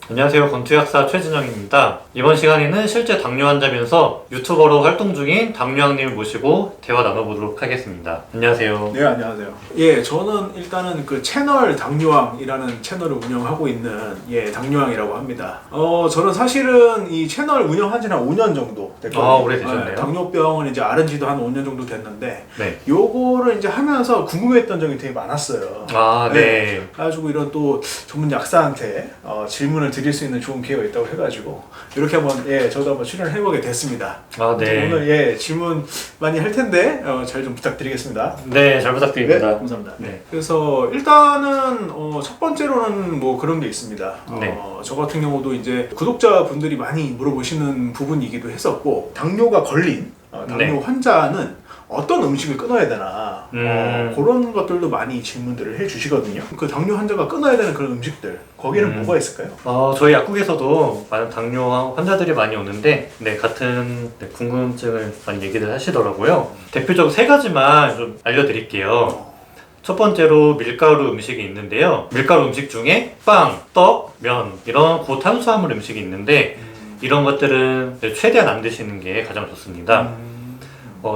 안녕하세요. 건투약사 최진영입니다. 이번 시간에는 실제 당뇨 환자면서 유튜버로 활동 중인 당뇨왕님을 모시고 대화 나눠보도록 하겠습니다. 안녕하세요. 네, 안녕하세요. 예, 저는 일단은 그 채널 당뇨왕이라는 채널을 운영하고 있는 당뇨왕이라고 합니다. 저는 사실은 이 채널 운영한 지는 한 5년 정도 됐거든요. 오래되셨네요. 당뇨병은 이제 앓은 지도 한 5년 정도 됐는데, 네. 요거를 이제 하면서 궁금했던 점이 되게 많았어요. 네. 그래가지고 이런 또 전문 약사한테 질문을 드릴 수 있는 좋은 기회가 있다고 해가지고 이렇게 한번 저도 한번 출연을 해보게 됐습니다. 네. 오늘 질문 많이 할 텐데 잘 좀 부탁드리겠습니다. 네, 잘 부탁드립니다. 네, 감사합니다. 네. 그래서 일단은 첫 번째로는 뭐 그런 게 있습니다. 네. 저 같은 경우도 이제 구독자분들이 많이 물어보시는 부분이기도 했었고, 당뇨가 걸린 당뇨 환자는 어떤 음식을 끊어야 되나 그런 것들도 많이 질문들을 해주시거든요. 그 당뇨 환자가 끊어야 되는 그런 음식들, 거기는 뭐가 있을까요? 저희 약국에서도 많은 당뇨 환자들이 많이 오는데 같은 궁금증을 많이 얘기를 하시더라고요. 대표적으로 3가지만 좀 알려드릴게요. 첫 번째로 밀가루 음식이 있는데요. 밀가루 음식 중에 빵, 떡, 면 이런 고탄수화물 음식이 있는데 이런 것들은 최대한 안 드시는 게 가장 좋습니다.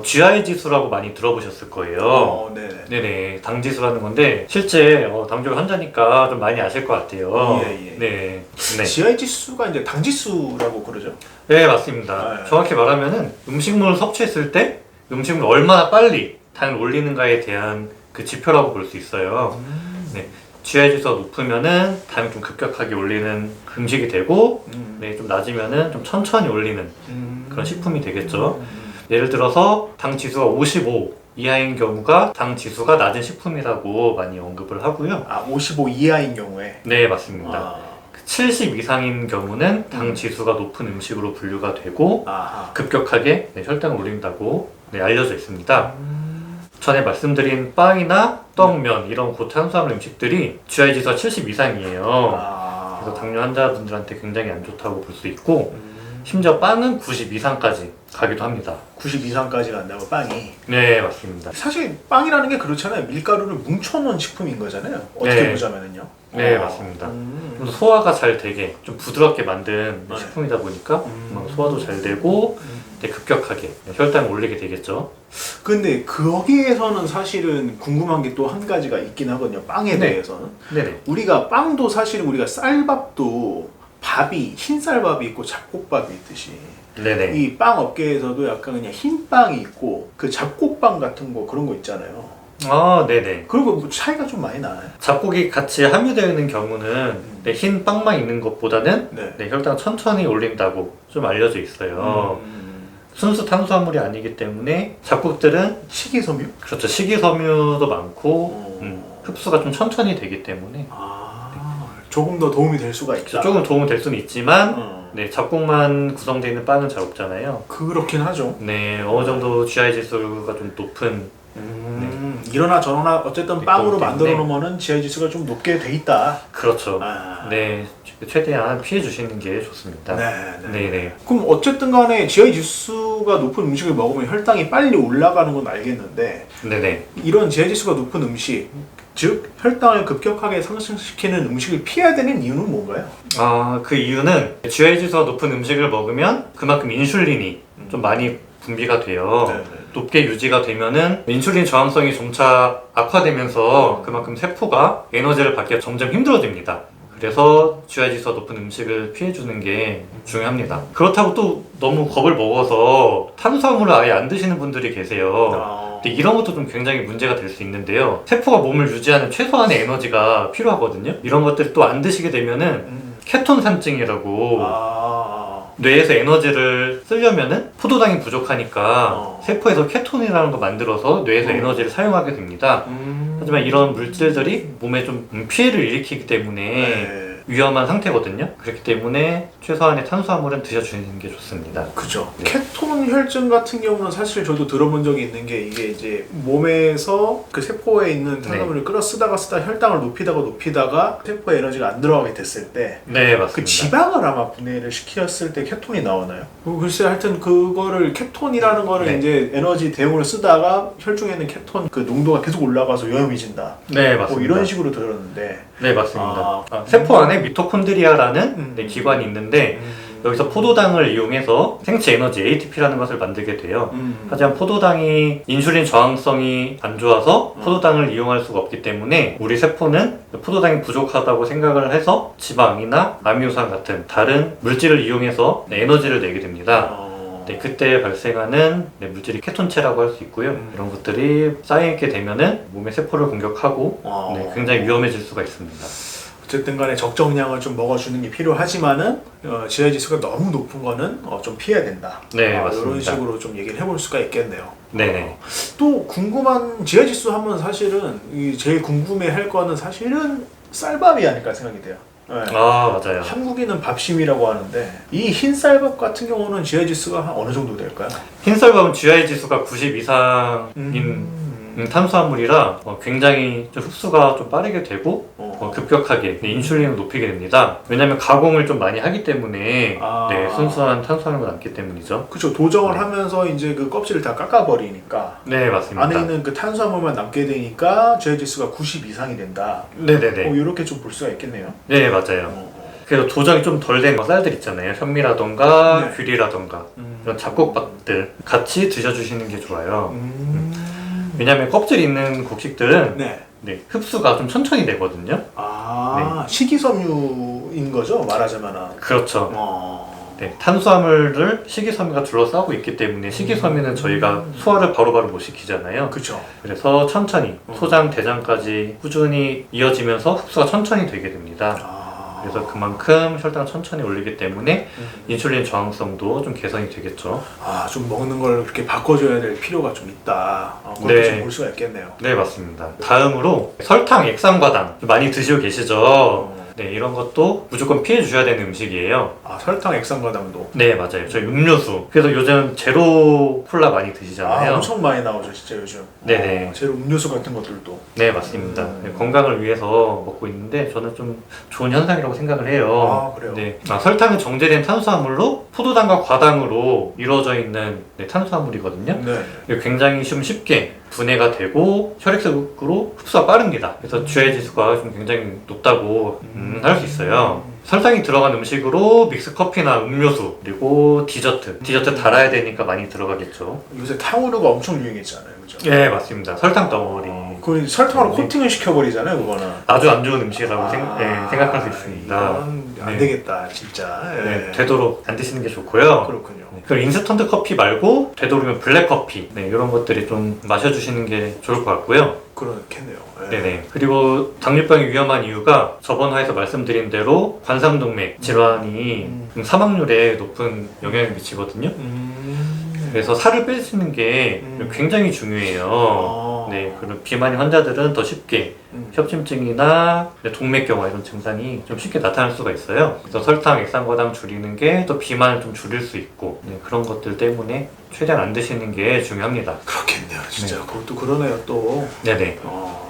GI 지수라고 많이 들어보셨을 거예요. 네네. 당 지수라는 건데 실제 당뇨 환자니까 좀 많이 아실 것 같아요. 네. GI 지수가 이제 당 지수라고 그러죠? 네, 맞습니다. 정확히 말하면은 음식물을 섭취했을 때 음식물을 얼마나 빨리 당을 올리는가에 대한 그 지표라고 볼 수 있어요. 네. GI 지수가 높으면은 당이 좀 급격하게 올리는 음식이 되고, 좀 낮으면은 좀 천천히 올리는 그런 식품이 되겠죠. 예를 들어서 당 지수가 55 이하인 경우가 당 지수가 낮은 식품이라고 많이 언급을 하고요. 55 이하인 경우에? 네, 맞습니다. 70 이상인 경우는 당 지수가 높은 음식으로 분류가 되고 급격하게 혈당을 올린다고 알려져 있습니다. 전에 말씀드린 빵이나 떡, 면 이런 고탄수화물 음식들이 GI 지수가 70 이상이에요. 그래서 당뇨 환자분들한테 굉장히 안 좋다고 볼 수 있고, 심지어 빵은 90 이상까지 가기도 합니다. 90 이상까지 간다고, 빵이? 네, 맞습니다. 사실 빵이라는 게 그렇잖아요. 밀가루를 뭉쳐놓은 식품인 거잖아요. 어떻게 보자면은요. 네, 맞습니다. 좀 소화가 잘 되게 좀 부드럽게 만든 식품이다 보니까 소화도 잘 되고 급격하게 혈당을 올리게 되겠죠. 근데 거기에서는 사실은 궁금한 게 또 한 가지가 있긴 하거든요. 빵에 대해서는. 네네. 우리가 빵도 사실은 우리가 쌀밥도 밥이 흰쌀밥이 있고 잡곡밥이 있듯이, 네네. 이 빵 업계에서도 약간 그냥 흰 빵이 있고 그 잡곡빵 같은 거 그런 거 있잖아요. 네네. 그리고 뭐 차이가 좀 많이 나나요? 잡곡이 같이 함유되어 있는 경우는 흰 빵만 있는 것보다는 혈당 천천히 올린다고 좀 알려져 있어요. 순수 탄수화물이 아니기 때문에 잡곡들은 식이섬유? 그렇죠. 식이섬유도 많고 흡수가 좀 천천히 되기 때문에 조금 더 도움이 될 수가 있다. 조금 도움이 될 수는 있지만 잡곡만 구성되어 있는 빵은 잘 없잖아요. 그렇긴 하죠. 네, 어느 정도 GI 지수가 좀 높은 이러나 저러나 어쨌든 빵으로 만들어 놓으면은 GI 지수가 좀 높게 돼 있다. 그렇죠. 네, 최대한 피해 주시는 게 좋습니다. 네네. 그럼 어쨌든 간에 GI 지수가 높은 음식을 먹으면 혈당이 빨리 올라가는 건 알겠는데, 네네. 이런 GI 지수가 높은 음식, 즉 혈당을 급격하게 상승시키는 음식을 피해야 되는 이유는 뭔가요? 그 이유는 GI 지수가 높은 음식을 먹으면 그만큼 인슐린이 좀 많이 분비가 돼요. 높게 유지가 되면은 인슐린 저항성이 점차 악화되면서 그만큼 세포가 에너지를 받기가 점점 힘들어집니다. 그래서 GI 지수가 높은 음식을 피해주는 게 중요합니다. 그렇다고 또 너무 겁을 먹어서 탄수화물을 아예 안 드시는 분들이 계세요. 근데 이런 것도 좀 굉장히 문제가 될 수 있는데요. 세포가 몸을 유지하는 최소한의 에너지가 필요하거든요. 이런 것들을 또 안 드시게 되면은 케톤 산증이라고 뇌에서 에너지를 쓰려면은 포도당이 부족하니까 세포에서 케톤이라는 걸 만들어서 뇌에서 에너지를 사용하게 됩니다. 하지만 이런 물질들이 몸에 좀 피해를 일으키기 때문에 위험한 상태거든요. 그렇기 때문에 최소한의 탄수화물은 드셔주시는 게 좋습니다. 그죠. 케톤 혈증 같은 경우는 사실 저도 들어본 적이 있는 게, 이게 이제 몸에서 그 세포에 있는 탄수화물을 끌어 쓰다가 혈당을 높이다가 세포에 에너지가 안 들어가게 됐을 때, 맞습니다. 그 지방을 아마 분해를 시켰을 때 케톤이 나오나요? 글쎄, 하여튼 그거를 케톤이라는 거를 이제 에너지 대용으로 쓰다가 혈중에 있는 케톤 그 농도가 계속 올라가서 위험해진다. 맞습니다. 뭐 이런 식으로 들었는데. 맞습니다. 세포 안에 안에 미토콘드리아라는 네, 기관이 있는데 여기서 포도당을 이용해서 생체 에너지 ATP라는 것을 만들게 돼요. 하지만 포도당이 인슐린 저항성이 안 좋아서 포도당을 이용할 수가 없기 때문에 우리 세포는 포도당이 부족하다고 생각을 해서 지방이나 아미노산 같은 다른 물질을 이용해서 네, 에너지를 내게 됩니다. 네, 그때 발생하는 네, 물질이 케톤체라고 할 수 있고요. 이런 것들이 쌓이게 되면은 몸의 세포를 공격하고 네, 굉장히 위험해질 수가 있습니다. 어쨌든 간에 적정량을 좀 먹어주는 게 필요하지만은 GI 지수가 너무 높은 거는 좀 피해야 된다. 네, 맞습니다. 이런 식으로 좀 얘기를 해볼 수가 있겠네요. 네네. 또 궁금한 GI 지수 하면 사실은 제일 궁금해할 거는 사실은 쌀밥이 아닐까 생각이 돼요. 네. 아, 맞아요. 한국인은 밥심이라고 하는데 이 흰쌀밥 같은 경우는 GI 지수가 한 어느 정도 될까요? 흰쌀밥은 GI 지수가 90 이상인 탄수화물이라 굉장히 좀 흡수가 좀 빠르게 되고 급격하게 인슐린을 높이게 됩니다. 왜냐하면 가공을 좀 많이 하기 때문에 네, 순수한 탄수화물이 남기 때문이죠. 그렇죠. 도정을 하면서 이제 그 껍질을 다 깎아버리니까 네, 맞습니다. 안에 있는 그 탄수화물만 남게 되니까 GI 지수가 90 이상이 된다. 네네네. 이렇게 좀 볼 수가 있겠네요. 네, 맞아요. 그래서 도정이 좀 덜 된 쌀들 있잖아요. 현미라던가 네. 귤이라던가 이런 잡곡밥들 같이 드셔주시는 게 좋아요. 왜냐하면 껍질 있는 곡식들은 네. 네, 흡수가 좀 천천히 되거든요. 식이섬유인 거죠, 말하자면. 그렇죠. 네, 탄수화물을 식이섬유가 둘러싸고 있기 때문에 식이섬유는 저희가 소화를 바로바로 못 시키잖아요. 그렇죠. 그래서 천천히 소장, 대장까지 꾸준히 이어지면서 흡수가 천천히 되게 됩니다. 그래서 그만큼 혈당을 천천히 올리기 때문에 인슐린 저항성도 좀 개선이 되겠죠. 좀 먹는 걸 그렇게 바꿔줘야 될 필요가 좀 있다. 그것도 네. 좀 볼 수가 있겠네요. 네, 맞습니다. 다음으로 설탕, 액상과당 많이 드시고 계시죠? 네, 이런 것도 무조건 피해 주셔야 되는 음식이에요. 설탕, 액상과당도. 네, 맞아요. 저희 음료수. 그래서 요즘 제로 콜라 많이 드시잖아요. 엄청 많이 나오죠, 진짜 요즘. 네네. 제로 음료수 같은 것들도. 네, 맞습니다. 네, 건강을 위해서 먹고 있는데 저는 좀 좋은 현상이라고 생각을 해요. 그래요? 네. 설탕은 정제된 탄수화물로 포도당과 과당으로 이루어져 있는 네, 탄수화물이거든요. 네. 이게 굉장히 좀 쉽게 분해가 되고 혈액 속으로 흡수가 빠릅니다. 그래서 GI 지수가 좀 굉장히 높다고 할 수 있어요. 설탕이 들어간 음식으로 믹스 커피나 음료수 그리고 디저트 달아야 되니까 많이 들어가겠죠. 요새 탕후루가 엄청 유행했잖아요, 그죠? 네, 맞습니다. 설탕 덩어리. 그 설탕으로 코팅을 시켜버리잖아요, 그거는. 아주 안 좋은 음식이라고 생각할 수 있습니다. 이건 안 네. 되겠다, 진짜. 네, 되도록 안 드시는 게 좋고요. 그렇군요. 그리고 인스턴트 커피 말고 되도록이면 블랙 커피 이런 것들이 좀 마셔주시는 게 좋을 것 같고요. 그렇겠네요. 네네. 그리고 당뇨병이 위험한 이유가 저번 화에서 말씀드린 대로 관상동맥 질환이 사망률에 높은 영향을 미치거든요. 그래서 살을 빼시는 게 굉장히 중요해요. 네, 그리고 비만인 환자들은 더 쉽게 협심증이나 동맥경화 이런 증상이 좀 쉽게 나타날 수가 있어요. 그래서 설탕, 액상과당 줄이는 게 또 비만을 좀 줄일 수 있고 그런 것들 때문에 최대한 안 드시는 게 중요합니다. 그렇겠네요, 진짜. 그것도 그러네요, 또. 네네.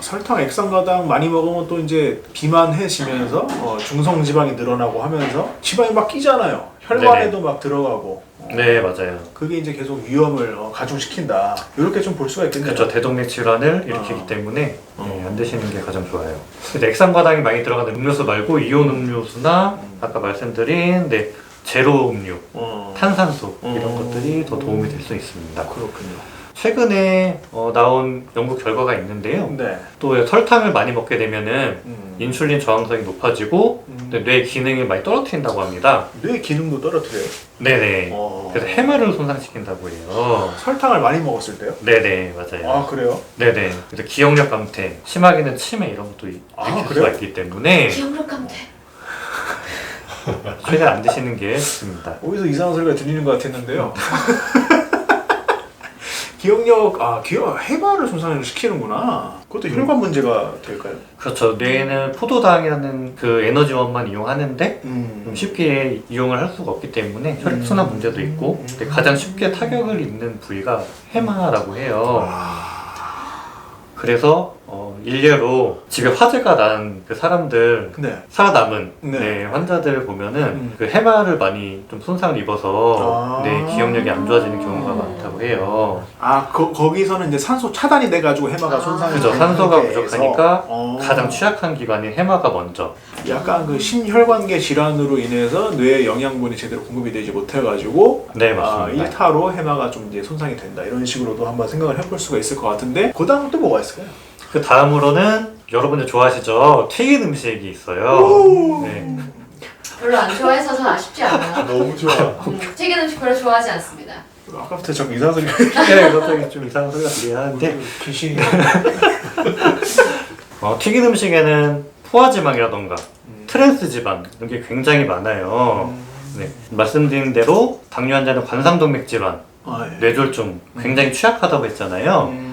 설탕, 액상과당 많이 먹으면 또 이제 비만해지면서 중성 지방이 늘어나고 하면서 지방이 막 끼잖아요. 혈관에도 막 들어가고. 네, 맞아요. 그게 이제 계속 위험을 가중시킨다. 이렇게 좀 볼 수가 있겠네요. 그렇죠. 대동맥 질환을 일으키기 때문에 안 드시는 게 가장 좋아요. 근데 액상과당이 많이 들어가는 음료수 말고 이온 음료수나 아까 말씀드린 제로 음료, 탄산수 이런 것들이 더 도움이 될 수 있습니다. 그렇군요. 최근에 나온 연구 결과가 있는데요. 네. 또 설탕을 많이 먹게 되면은 인슐린 저항성이 높아지고 뇌 기능을 많이 떨어뜨린다고 합니다. 뇌 기능도 떨어뜨려요. 네네. 그래서 해마를 손상시킨다고 해요. 설탕을 많이 먹었을 때요? 네네, 맞아요. 그래요? 네네. 그래서 기억력 감퇴, 심하게는 치매 이런 것도 일으킬 수가 있기 때문에 기억력 감퇴. 최대한 안 드시는 게 좋습니다. 어디서 이상한 소리가 들리는 것 같았는데요. 기억력, 해마를 손상을 시키는구나. 그것도 혈관 문제가 될까요? 그렇죠. 뇌는 포도당이라는 그 에너지원만 이용하는데 좀 쉽게 이용을 할 수가 없기 때문에 혈액순환 문제도 있고 가장 쉽게 타격을 입는 부위가 해마라고 해요. 그래서 일례로 집에 화재가 난 그 사람들 네. 살아남은 네. 네, 환자들 보면은 그 해마를 많이 좀 손상을 입어서 네, 기억력이 안 좋아지는 경우가 많다고 해요. 아, 거기서는 이제 산소 차단이 돼가지고 해마가 손상이 그죠. 되는 산소가 상태에서. 부족하니까 어. 가장 취약한 기관인 해마가 먼저. 약간 그 심혈관계 질환으로 인해서 뇌에 영양분이 제대로 공급이 되지 못해가지고 네, 맞습니다. 일타로 해마가 좀 이제 손상이 된다 이런 식으로도 한번 생각을 해볼 수가 있을 것 같은데 그 다음 또 뭐가 있을까요? 그 다음으로는 여러분들 좋아하시죠? 튀긴 음식이 있어요. 네. 별로 안 좋아해서 전 아쉽지 않아요. 너무 좋아. 튀긴 음식 별로 좋아하지 않습니다. 아까부터 좀 이상한 소리. 네, 갑자기 좀 이상한 소리가 들리긴 하는데 귀신이. 튀긴 음식에는 포화지방이라던가 트랜스 지방 이런 게 굉장히 많아요. 네, 말씀드린 대로 당뇨 환자는 관상동맥 질환, 뇌졸중 굉장히 취약하다고 했잖아요.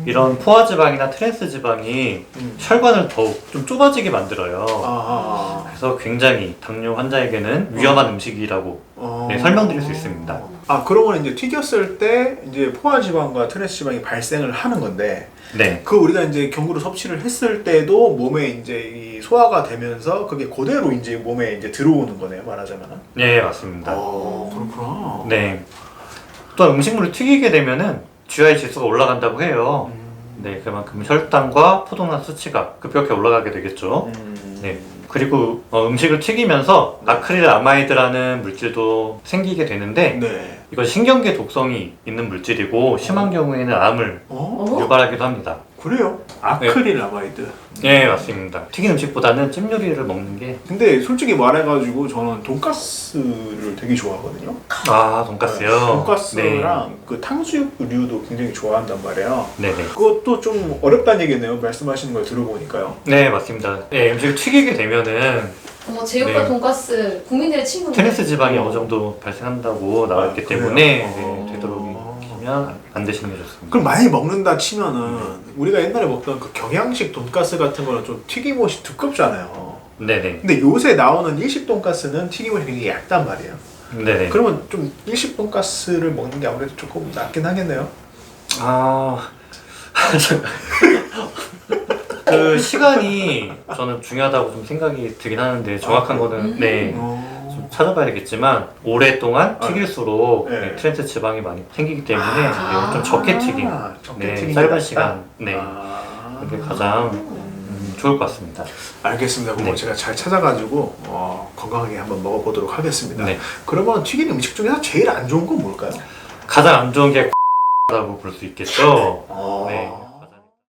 이런 포화지방이나 트랜스 지방이 혈관을 더욱 좀 좁아지게 만들어요. 그래서 굉장히 당뇨 환자에게는 위험한 음식이라고 네, 설명드릴 수 있습니다. 아, 그러면 이제 튀겼을 때 이제 포화지방과 트랜스 지방이 발생을 하는 건데, 네, 그 우리가 이제 경구로 섭취를 했을 때도 몸에 이제 이 소화가 되면서 그게 그대로 이제 몸에 이제 들어오는 거네요, 말하자면은. 네 맞습니다. 그렇구나. 네, 또 음식물을 튀기게 되면은 GI 지수가 올라간다고 해요. 네, 그만큼 혈당과 포도당 수치가 급격히 올라가게 되겠죠. 네. 그리고 음식을 튀기면서 아크릴 아마이드라는 물질도 생기게 되는데 네. 이건 신경계 독성이 있는 물질이고 심한 경우에는 암을 어? 유발하기도 합니다. 그래요? 아크릴 아마이드. 네, 맞습니다. 튀긴 음식보다는 찜 요리를 먹는 게 근데 솔직히 말해가지고 저는 돈가스를 되게 좋아하거든요. 돈가스요. 돈가스랑 그 탕수육류도 굉장히 좋아한단 말이에요. 네, 네. 그것도 좀 어렵다는 얘기네요. 말씀하시는 걸 들어보니까요. 네, 맞습니다. 네, 음식을 튀기게 되면은 제육과 네. 돈가스 국민들의 친구인데. 트랜스 지방이 어느 정도 발생한다고 나왔기 그래요? 때문에 어. 네, 되도록이면 안 드시는 게 좋습니다. 그럼 많이 먹는다 치면은 우리가 옛날에 먹던 그 경양식 돈가스 같은 거는 좀 튀김옷이 두껍잖아요. 네네. 근데 요새 나오는 일식 돈가스는 튀김옷이 굉장히 얇단 말이에요. 네네. 그러면 좀 일식 돈가스를 먹는 게 아무래도 조금 낫긴 하겠네요. 그 시간이 저는 중요하다고 좀 생각이 들긴 하는데 정확한 거는 네. 좀 찾아봐야 되겠지만 오랫동안 튀길수록 네. 네, 트랜스 지방이 많이 생기기 때문에 네, 좀 적게 튀김, 적게 네, 튀김이 짧은 낫다? 시간, 네, 그게 가장 좋을 것 같습니다. 알겠습니다. 그럼 네. 제가 잘 찾아가지고 건강하게 한번 먹어보도록 하겠습니다. 네. 그러면 튀긴 음식 중에서 제일 안 좋은 건 뭘까요? 가장 안 좋은 게 라고 볼 수 있겠죠. 네.